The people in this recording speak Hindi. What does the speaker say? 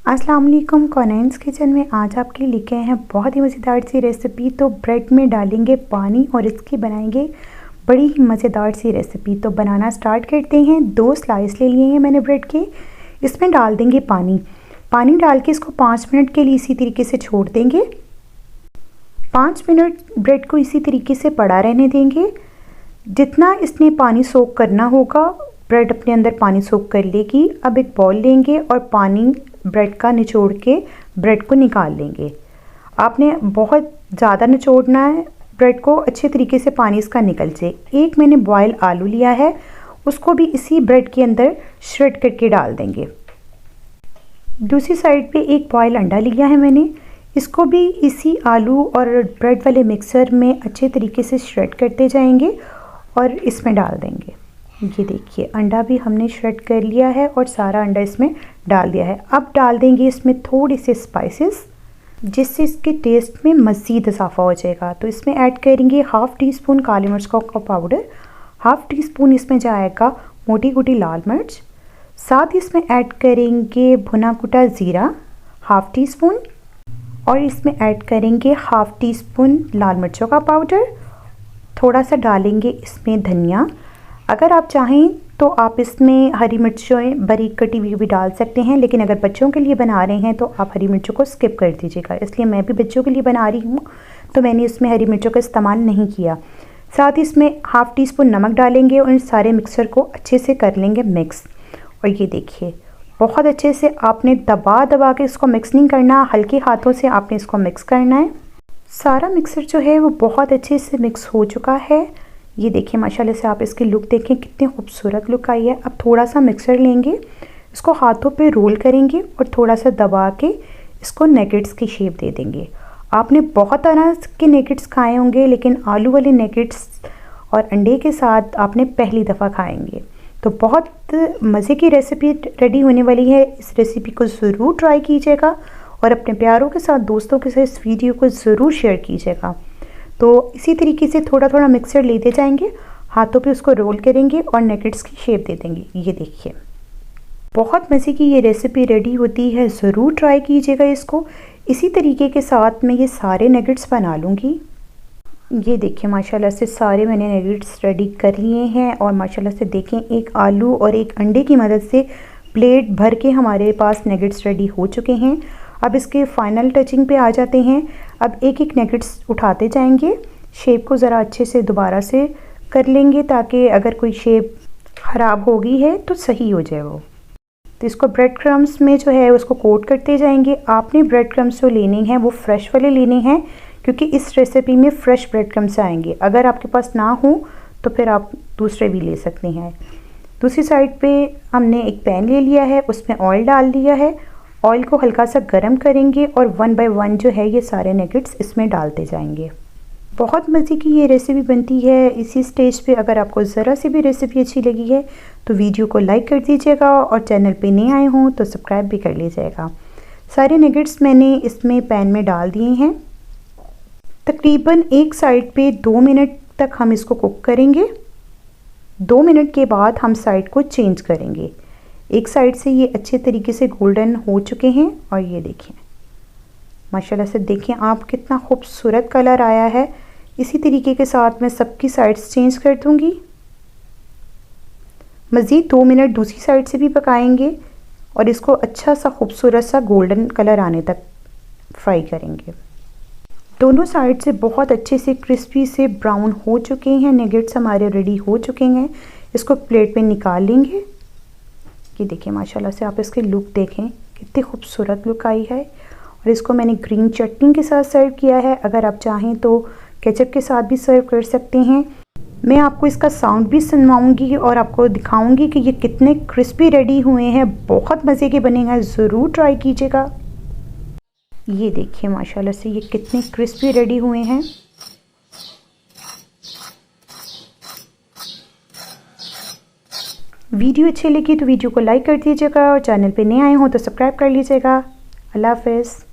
अस्सलाम वालेकुम। कॉनेंस किचन में आज आपके लिए लेके आए हैं बहुत ही मज़ेदार सी रेसिपी। तो ब्रेड में डालेंगे पानी और इसकी बनाएंगे बड़ी ही मज़ेदार सी रेसिपी। तो बनाना स्टार्ट करते हैं। 2 स्लाइस ले लिए हैं मैंने ब्रेड के। इसमें डाल देंगे पानी डाल के इसको 5 मिनट के लिए इसी तरीके से छोड़ देंगे। 5 मिनट ब्रेड को इसी तरीके से पड़ा रहने देंगे। जितना इसने पानी सोख करना होगा ब्रेड अपने अंदर पानी सोख कर लेगी। अब एक बॉल लेंगे और पानी ब्रेड का निचोड़ के ब्रेड को निकाल लेंगे। आपने बहुत ज़्यादा निचोड़ना है ब्रेड को, अच्छे तरीके से पानी इसका निकल जाए। एक मैंने बॉयल आलू लिया है, उसको भी इसी ब्रेड के अंदर श्रेड करके डाल देंगे। दूसरी साइड पे एक बॉयल अंडा लिया है मैंने, इसको भी इसी आलू और ब्रेड वाले मिक्सर में अच्छे तरीके से श्रेड करते जाएंगे और इसमें डाल देंगे। ये देखिए अंडा भी हमने श्रेड कर लिया है और सारा अंडा इसमें डाल दिया है। अब डाल देंगे इसमें थोड़े से स्पाइसेस जिससे इसके टेस्ट में मज़ीद इजाफा हो जाएगा। तो इसमें ऐड करेंगे 1/2 टीस्पून काली मिर्च का पाउडर, 1/2 टीस्पून इसमें जाएगा मोटी कुटी लाल मिर्च, साथ ही इसमें ऐड करेंगे भुना कुटा ज़ीरा 1/2 टीस्पून और इसमें ऐड करेंगे 1/2 टीस्पून लाल मिर्चों का पाउडर। थोड़ा सा डालेंगे इसमें धनिया। अगर आप चाहें तो आप इसमें हरी मिर्चें बारीक कटी हुई भी डाल सकते हैं, लेकिन अगर बच्चों के लिए बना रहे हैं तो आप हरी मिर्चों को स्किप कर दीजिएगा। इसलिए मैं भी बच्चों के लिए बना रही हूँ तो मैंने इसमें हरी मिर्चों का इस्तेमाल नहीं किया। साथ ही इसमें 1/2 टीस्पून नमक डालेंगे और इन सारे मिक्सर को अच्छे से कर लेंगे मिक्स। और ये देखिए बहुत अच्छे से आपने दबा दबा के इसको मिक्स नहीं करना, हल्के हाथों से आपने इसको मिक्स करना है। सारा मिक्सर जो है वो बहुत अच्छे से मिक्स हो चुका है। ये देखिए माशाल्लाह से आप इसकी लुक देखें कितनी खूबसूरत लुक आई है। अब थोड़ा सा मिक्सर लेंगे, इसको हाथों पे रोल करेंगे और थोड़ा सा दबा के इसको नगेट्स की शेप दे देंगे। आपने बहुत तरह के नगेट्स खाए होंगे, लेकिन आलू वाले नगेट्स और अंडे के साथ आपने पहली दफ़ा खाएंगे। तो बहुत मज़े की रेसिपी रेडी होने वाली है। इस रेसिपी को ज़रूर ट्राई कीजिएगा और अपने प्यारों के साथ, दोस्तों के साथ इस वीडियो को ज़रूर शेयर कीजिएगा। तो इसी तरीके से थोड़ा थोड़ा मिक्सर लेते जाएंगे, हाथों पे उसको रोल करेंगे और नगेट्स की शेप दे देंगे। ये देखिए बहुत मज़े की ये रेसिपी रेडी होती है, ज़रूर ट्राई कीजिएगा इसको। इसी तरीके के साथ मैं ये सारे नगेट्स बना लूँगी। ये देखिए माशाल्लाह से सारे मैंने नगेट्स रेडी कर लिए हैं और माशाल्लाह से देखें एक आलू और एक अंडे की मदद से प्लेट भर के हमारे पास नगेट्स रेडी हो चुके हैं। अब इसके फाइनल टचिंग पे आ जाते हैं। अब एक एक नगेट्स उठाते जाएंगे, शेप को ज़रा अच्छे से दोबारा से कर लेंगे ताकि अगर कोई शेप ख़राब हो गई है तो सही हो जाए वो। तो इसको ब्रेड क्रम्स में जो है उसको कोट करते जाएंगे। आपने ब्रेड क्रम्स जो लेने हैं वो फ्रेश वाले लेने हैं, क्योंकि इस रेसिपी में फ़्रेश ब्रेड क्रम्स आएंगे। अगर आपके पास ना हो तो फिर आप दूसरे भी ले सकते हैं। दूसरी साइड पे हमने एक पैन ले लिया है, उसमें ऑयल डाल दिया है। ऑयल को हल्का सा गर्म करेंगे और 1 बाय 1 जो है ये सारे नगेट्स इसमें डालते जाएंगे। बहुत मज़े की ये रेसिपी बनती है। इसी स्टेज पे अगर आपको ज़रा सी भी रेसिपी अच्छी लगी है तो वीडियो को लाइक कर दीजिएगा और चैनल पे नए आए हों तो सब्सक्राइब भी कर लीजिएगा। सारे नगेट्स मैंने इसमें पैन में डाल दिए हैं। तकरीबन एक साइड पे 2 मिनट तक हम इसको कुक करेंगे। 2 मिनट के बाद हम साइड को चेंज करेंगे। एक साइड से ये अच्छे तरीके से गोल्डन हो चुके हैं और ये देखें माशाल्लाह से देखें आप कितना खूबसूरत कलर आया है। इसी तरीके के साथ मैं सबकी साइड्स चेंज कर दूंगी। मज़ीद 2 मिनट दूसरी साइड से भी पकाएंगे और इसको अच्छा सा खूबसूरत सा गोल्डन कलर आने तक फ्राई करेंगे। दोनों साइड से बहुत अच्छे से क्रिस्पी से ब्राउन हो चुके हैं। नगेट्स हमारे रेडी हो चुके हैं। इसको प्लेट पे निकाल लेंगे। ये देखिए माशाल्लाह से आप इसकी लुक देखें कितनी खूबसूरत लुक आई है। और इसको मैंने ग्रीन चटनी के साथ सर्व किया है। अगर आप चाहें तो केचप के साथ भी सर्व कर सकते हैं। मैं आपको इसका साउंड भी सुनवाऊंगी और आपको दिखाऊंगी कि ये कितने क्रिस्पी रेडी हुए हैं। बहुत मज़े के बने हैं, ज़रूर ट्राई कीजिएगा। ये देखिए माशाल्लाह से ये कितने क्रिस्पी रेडी हुए हैं। वीडियो अच्छी लगी तो वीडियो को लाइक कर दीजिएगा और चैनल पे नए आए हों तो सब्सक्राइब कर लीजिएगा। अल्लाह हाफ़िज़।